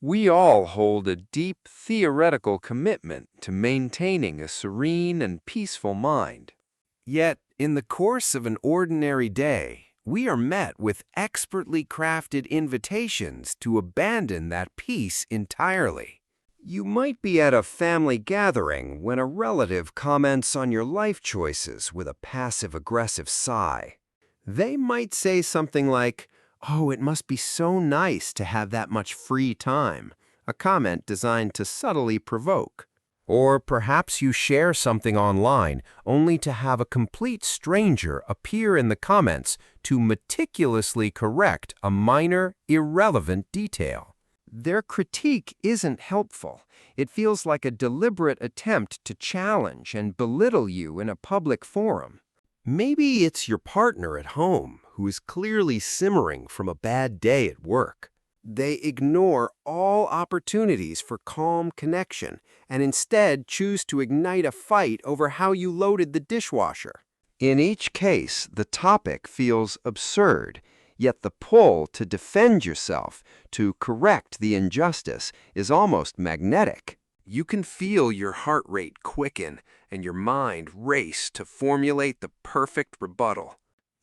We all hold a deep theoretical commitment to maintaining a serene and peaceful mind. Yet, in the course of an ordinary day, we are met with expertly crafted invitations to abandon that peace entirely. You might be at a family gathering when a relative comments on your life choices with a passive-aggressive sigh. They might say something like, "Oh, it must be so nice to have that much free time," a comment designed to subtly provoke. Or perhaps you share something online only to have a complete stranger appear in the comments to meticulously correct a minor, irrelevant detail. Their critique isn't helpful. It feels like a deliberate attempt to challenge and belittle you in a public forum. Maybe it's your partner at home who is clearly simmering from a bad day at work. They ignore all opportunities for calm connection and instead choose to ignite a fight over how you loaded the dishwasher. In each case, the topic feels absurd, yet the pull to defend yourself, to correct the injustice, is almost magnetic. You can feel your heart rate quicken and your mind race to formulate the perfect rebuttal.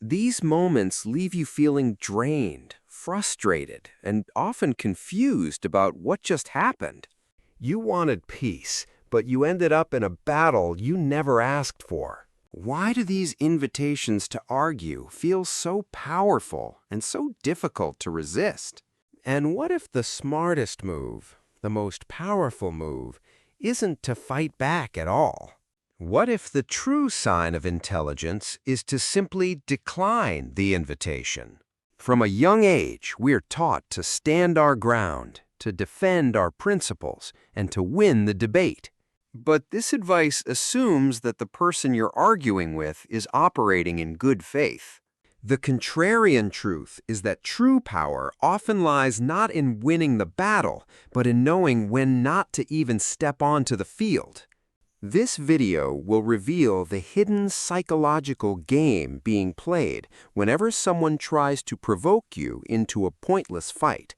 These moments leave you feeling drained, frustrated, and often confused about what just happened. You wanted peace, but you ended up in a battle you never asked for. Why do these invitations to argue feel so powerful and so difficult to resist? And what if the smartest move, the most powerful move, isn't to fight back at all? What if the true sign of intelligence is to simply decline the invitation? From a young age, we're taught to stand our ground, to defend our principles, and to win the debate. But this advice assumes that the person you're arguing with is operating in good faith. The contrarian truth is that true power often lies not in winning the battle, but in knowing when not to even step onto the field. This video will reveal the hidden psychological game being played whenever someone tries to provoke you into a pointless fight.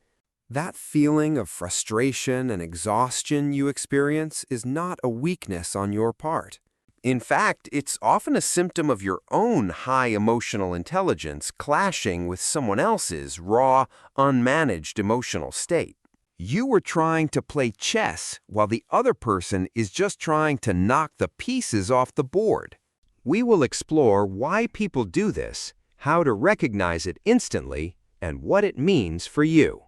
That feeling of frustration and exhaustion you experience is not a weakness on your part. In fact, it's often a symptom of your own high emotional intelligence clashing with someone else's raw, unmanaged emotional state. You were trying to play chess while the other person is just trying to knock the pieces off the board. We will explore why people do this, how to recognize it instantly, and what it means for you.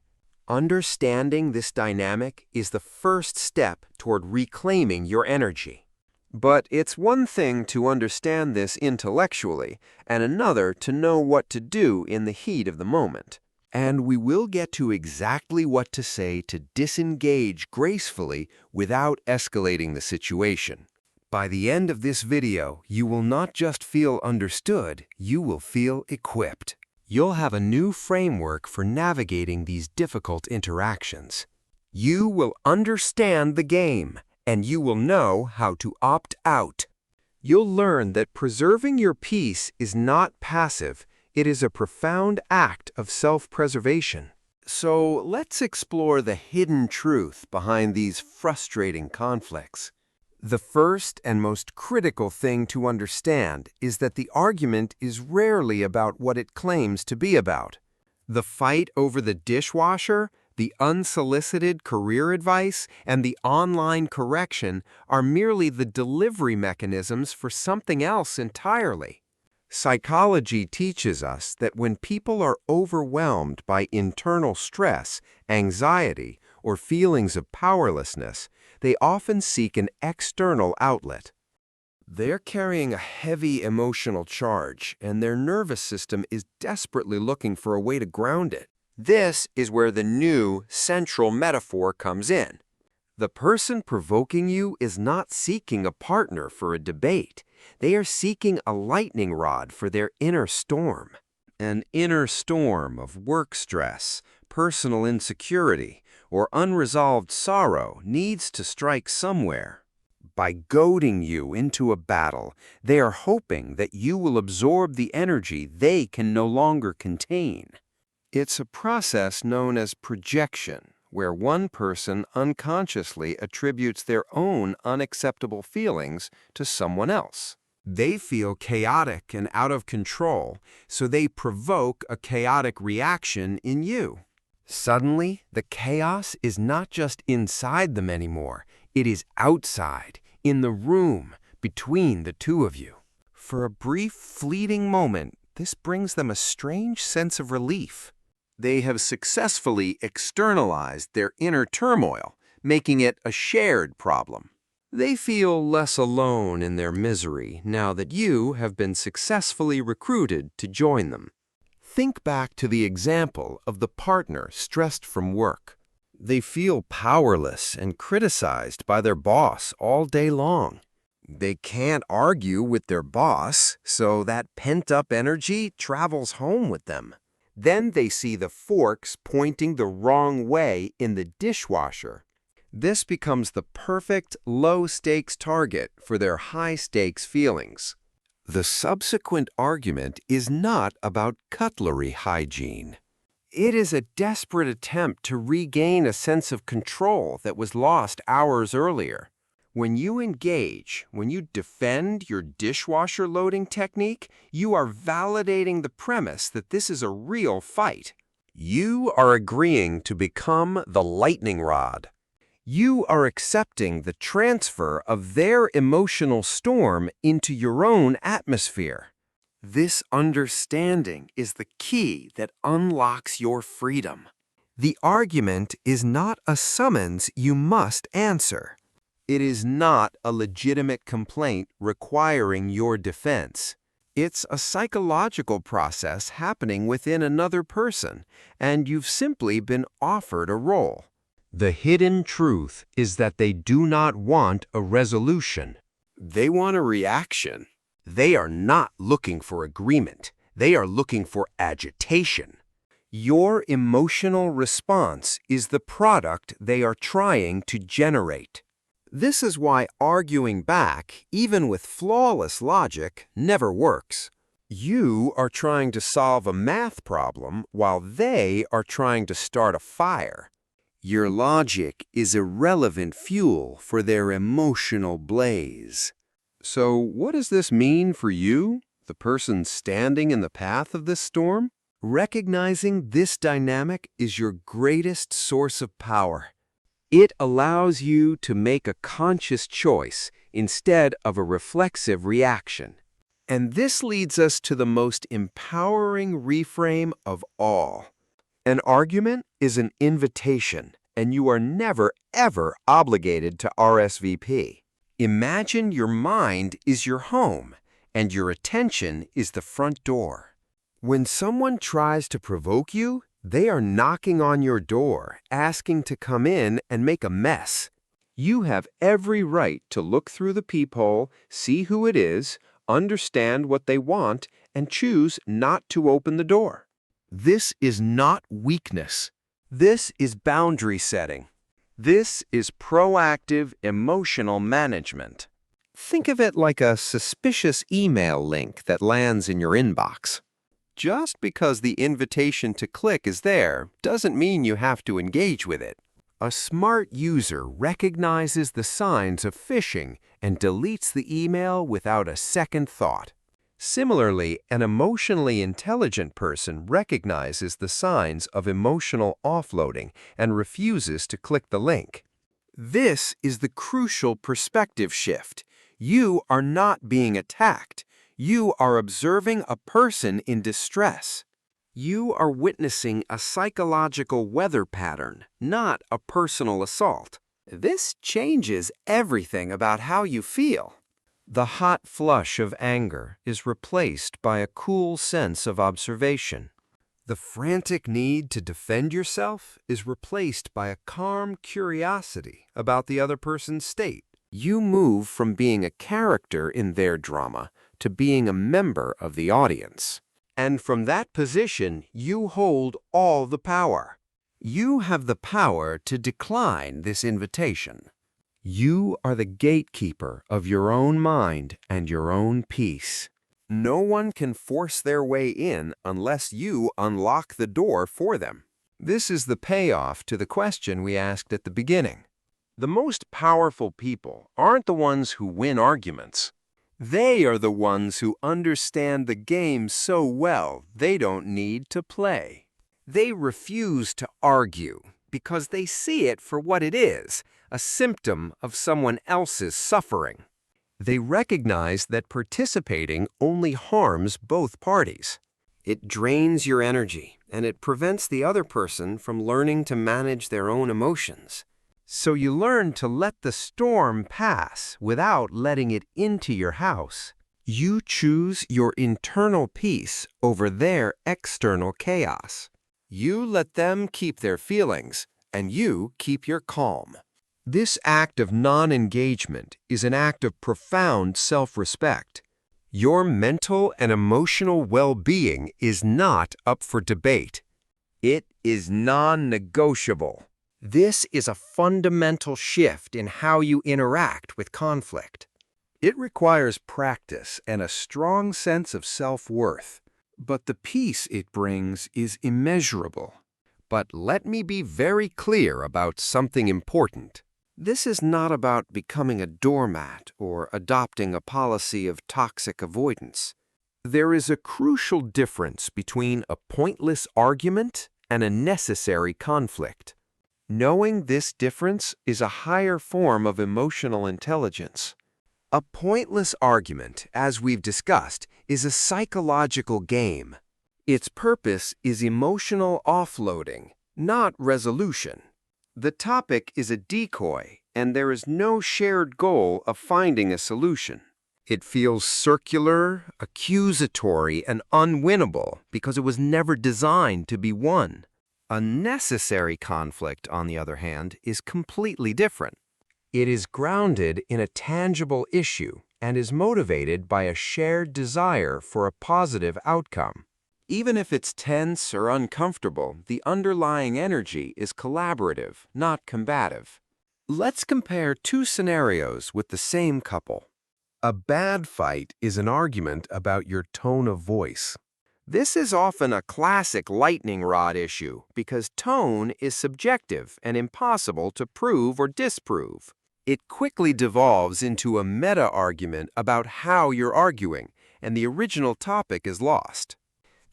Understanding this dynamic is the first step toward reclaiming your energy. But it's one thing to understand this intellectually, and another to know what to do in the heat of the moment. And we will get to exactly what to say to disengage gracefully without escalating the situation. By the end of this video, you will not just feel understood, you will feel equipped. You'll have a new framework for navigating these difficult interactions. You will understand the game, and you will know how to opt out. You'll learn that preserving your peace is not passive. It is a profound act of self-preservation. So let's explore the hidden truth behind these frustrating conflicts. The first and most critical thing to understand is that the argument is rarely about what it claims to be about. The fight over the dishwasher, the unsolicited career advice, and the online correction are merely the delivery mechanisms for something else entirely. Psychology teaches us that when people are overwhelmed by internal stress, anxiety, or feelings of powerlessness, they often seek an external outlet. They're carrying a heavy emotional charge, and their nervous system is desperately looking for a way to ground it. This is where the new central metaphor comes in. The person provoking you is not seeking a partner for a debate. They are seeking a lightning rod for their inner storm. An inner storm of work stress, personal insecurity, or unresolved sorrow needs to strike somewhere. By goading you into a battle, they are hoping that you will absorb the energy they can no longer contain. It's a process known as projection, where one person unconsciously attributes their own unacceptable feelings to someone else. They feel chaotic and out of control, so they provoke a chaotic reaction in you. Suddenly, the chaos is not just inside them anymore. It is outside, in the room, between the two of you. For a brief, fleeting moment, this brings them a strange sense of relief. They have successfully externalized their inner turmoil, making it a shared problem. They feel less alone in their misery now that you have been successfully recruited to join them. Think back to the example of the partner stressed from work. They feel powerless and criticized by their boss all day long. They can't argue with their boss, so that pent-up energy travels home with them. Then they see the forks pointing the wrong way in the dishwasher. This becomes the perfect low-stakes target for their high-stakes feelings. The subsequent argument is not about cutlery hygiene. It is a desperate attempt to regain a sense of control that was lost hours earlier. When you engage, when you defend your dishwasher loading technique, you are validating the premise that this is a real fight. You are agreeing to become the lightning rod. You are accepting the transfer of their emotional storm into your own atmosphere. This understanding is the key that unlocks your freedom. The argument is not a summons you must answer. It is not a legitimate complaint requiring your defense. It's a psychological process happening within another person, and you've simply been offered a role. The hidden truth is that they do not want a resolution. They want a reaction. They are not looking for agreement. They are looking for agitation. Your emotional response is the product they are trying to generate. This is why arguing back, even with flawless logic, never works. You are trying to solve a math problem while they are trying to start a fire. Your logic is irrelevant fuel for their emotional blaze. So what does this mean for you, the person standing in the path of this storm? Recognizing this dynamic is your greatest source of power. It allows you to make a conscious choice instead of a reflexive reaction. And this leads us to the most empowering reframe of all. An argument is an invitation, and you are never, ever obligated to RSVP. Imagine your mind is your home, and your attention is the front door. When someone tries to provoke you, they are knocking on your door, asking to come in and make a mess. You have every right to look through the peephole, see who it is, understand what they want, and choose not to open the door. This is not weakness. This is boundary setting. This is proactive emotional management. Think of it like a suspicious email link that lands in your inbox. Just because the invitation to click is there doesn't mean you have to engage with it. A smart user recognizes the signs of phishing and deletes the email without a second thought. Similarly, an emotionally intelligent person recognizes the signs of emotional offloading and refuses to click the link. This is the crucial perspective shift. You are not being attacked. You are observing a person in distress. You are witnessing a psychological weather pattern, not a personal assault. This changes everything about how you feel. The hot flush of anger is replaced by a cool sense of observation. The frantic need to defend yourself is replaced by a calm curiosity about the other person's state. You move from being a character in their drama to being a member of the audience. And from that position, you hold all the power. You have the power to decline this invitation. You are the gatekeeper of your own mind and your own peace. No one can force their way in unless you unlock the door for them. This is the payoff to the question we asked at the beginning. The most powerful people aren't the ones who win arguments. They are the ones who understand the game so well they don't need to play. They refuse to argue because they see it for what it is, a symptom of someone else's suffering. They recognize that participating only harms both parties. It drains your energy, and it prevents the other person from learning to manage their own emotions. So you learn to let the storm pass without letting it into your house. You choose your internal peace over their external chaos. You let them keep their feelings, and you keep your calm. This act of non-engagement is an act of profound self-respect. Your mental and emotional well-being is not up for debate. It is non-negotiable. This is a fundamental shift in how you interact with conflict. It requires practice and a strong sense of self-worth, but the peace it brings is immeasurable. But let me be very clear about something important. This is not about becoming a doormat or adopting a policy of toxic avoidance. There is a crucial difference between a pointless argument and a necessary conflict. Knowing this difference is a higher form of emotional intelligence. A pointless argument, as we've discussed, is a psychological game. Its purpose is emotional offloading, not resolution. The topic is a decoy, and there is no shared goal of finding a solution. It feels circular, accusatory, and unwinnable because it was never designed to be won. A necessary conflict, on the other hand, is completely different. It is grounded in a tangible issue and is motivated by a shared desire for a positive outcome. Even if it's tense or uncomfortable, the underlying energy is collaborative, not combative. Let's compare two scenarios with the same couple. A bad fight is an argument about your tone of voice. This is often a classic lightning rod issue because tone is subjective and impossible to prove or disprove. It quickly devolves into a meta-argument about how you're arguing, and the original topic is lost.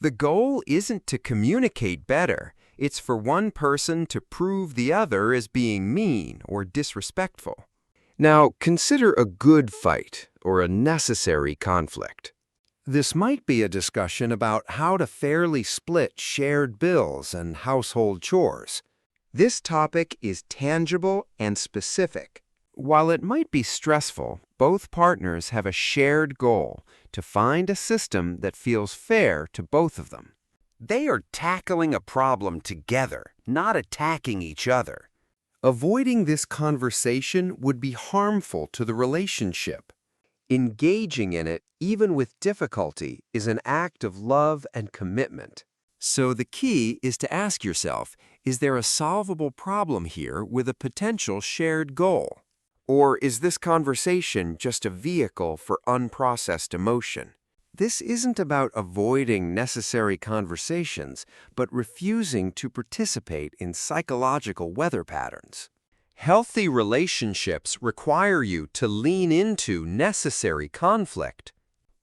The goal isn't to communicate better, it's for one person to prove the other as being mean or disrespectful. Now, consider a good fight or a necessary conflict. This might be a discussion about how to fairly split shared bills and household chores. This topic is tangible and specific. While it might be stressful, both partners have a shared goal to find a system that feels fair to both of them. They are tackling a problem together, not attacking each other. Avoiding this conversation would be harmful to the relationship. Engaging in it, even with difficulty, is an act of love and commitment. So the key is to ask yourself, is there a solvable problem here with a potential shared goal? Or is this conversation just a vehicle for unprocessed emotion? This isn't about avoiding necessary conversations, but refusing to participate in psychological weather patterns. Healthy relationships require you to lean into necessary conflict.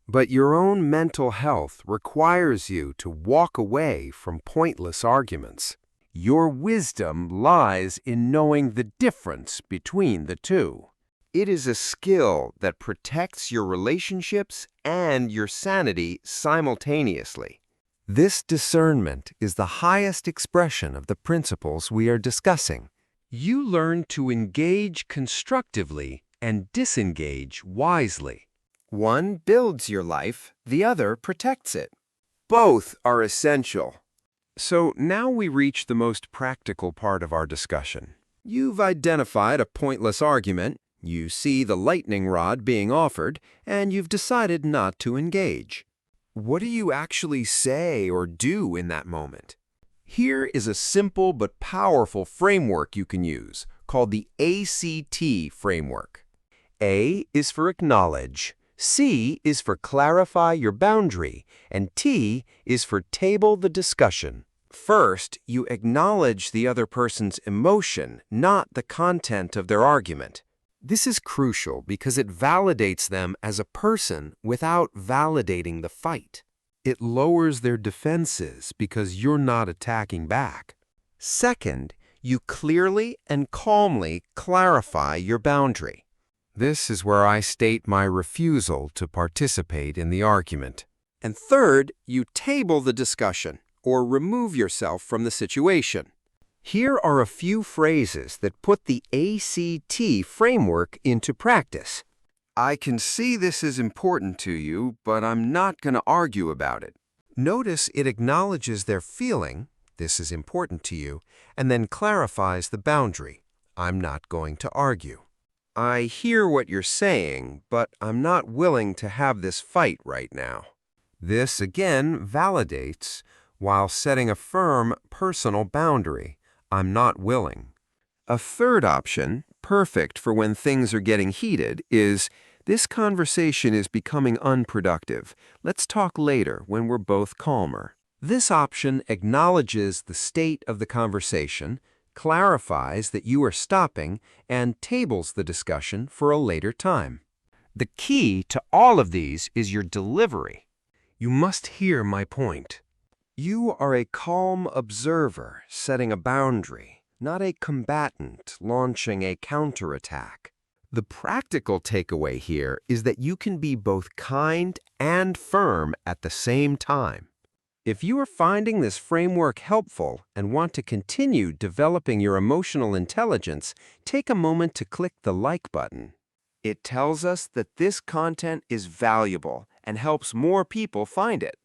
But your own mental health requires you to walk away from pointless arguments. Your wisdom lies in knowing the difference between the two. It is a skill that protects your relationships and your sanity simultaneously. This discernment is the highest expression of the principles we are discussing. You learn to engage constructively and disengage wisely. One builds your life, the other protects it. Both are essential. So now we reach the most practical part of our discussion. You've identified a pointless argument, you see the lightning rod being offered, and you've decided not to engage. What do you actually say or do in that moment? Here is a simple but powerful framework you can use, called the ACT framework. A is for acknowledge, C is for clarify your boundary, and T is for table the discussion. First, you acknowledge the other person's emotion, not the content of their argument. This is crucial because it validates them as a person without validating the fight. It lowers their defenses because you're not attacking back. Second, you clearly and calmly clarify your boundary. This is where I state my refusal to participate in the argument. And third, you table the discussion or remove yourself from the situation. Here are a few phrases that put the ACT framework into practice. I can see this is important to you, but I'm not going to argue about it. Notice it acknowledges their feeling, this is important to you, and then clarifies the boundary. I'm not going to argue. I hear what you're saying, but I'm not willing to have this fight right now. This again validates while setting a firm personal boundary. I'm not willing. A third option, perfect for when things are getting heated, is this conversation is becoming unproductive. Let's talk later when we're both calmer. This option acknowledges the state of the conversation, clarifies that you are stopping, and tables the discussion for a later time. The key to all of these is your delivery. You must hear my point. You are a calm observer setting a boundary, not a combatant launching a counterattack. The practical takeaway here is that you can be both kind and firm at the same time. If you are finding this framework helpful and want to continue developing your emotional intelligence, take a moment to click the like button. It tells us that this content is valuable and helps more people find it.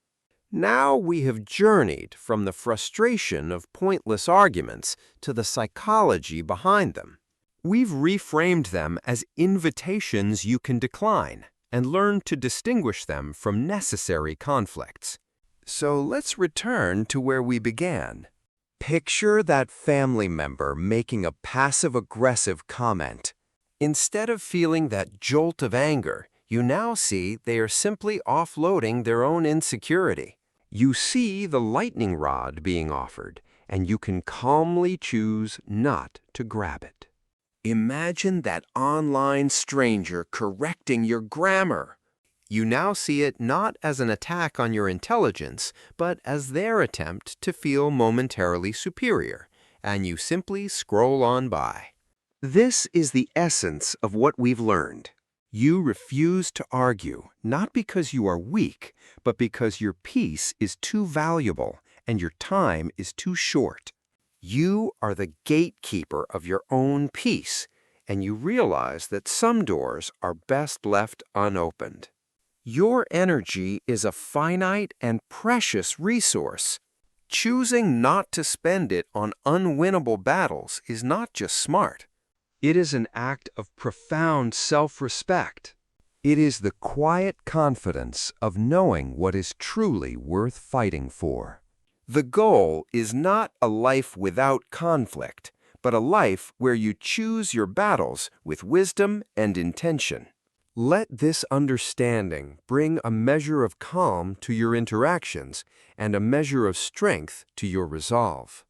Now we have journeyed from the frustration of pointless arguments to the psychology behind them. We've reframed them as invitations you can decline and learned to distinguish them from necessary conflicts. So let's return to where we began. Picture that family member making a passive-aggressive comment. Instead of feeling that jolt of anger, you now see they are simply offloading their own insecurity. You see the lightning rod being offered, and you can calmly choose not to grab it. Imagine that online stranger correcting your grammar. You now see it not as an attack on your intelligence, but as their attempt to feel momentarily superior, and you simply scroll on by. This is the essence of what we've learned. You refuse to argue, not because you are weak, but because your peace is too valuable and your time is too short. You are the gatekeeper of your own peace, and you realize that some doors are best left unopened. Your energy is a finite and precious resource. Choosing not to spend it on unwinnable battles is not just smart. It is an act of profound self-respect. It is the quiet confidence of knowing what is truly worth fighting for. The goal is not a life without conflict, but a life where you choose your battles with wisdom and intention. Let this understanding bring a measure of calm to your interactions and a measure of strength to your resolve.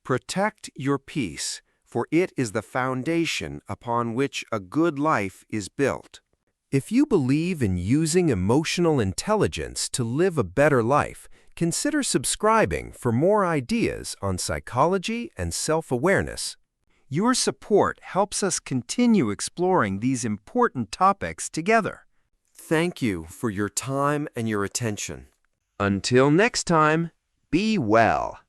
Protect your peace, for it is the foundation upon which a good life is built. If you believe in using emotional intelligence to live a better life, consider subscribing for more ideas on psychology and self-awareness. Your support helps us continue exploring these important topics together. Thank you for your time and your attention. Until next time, be well.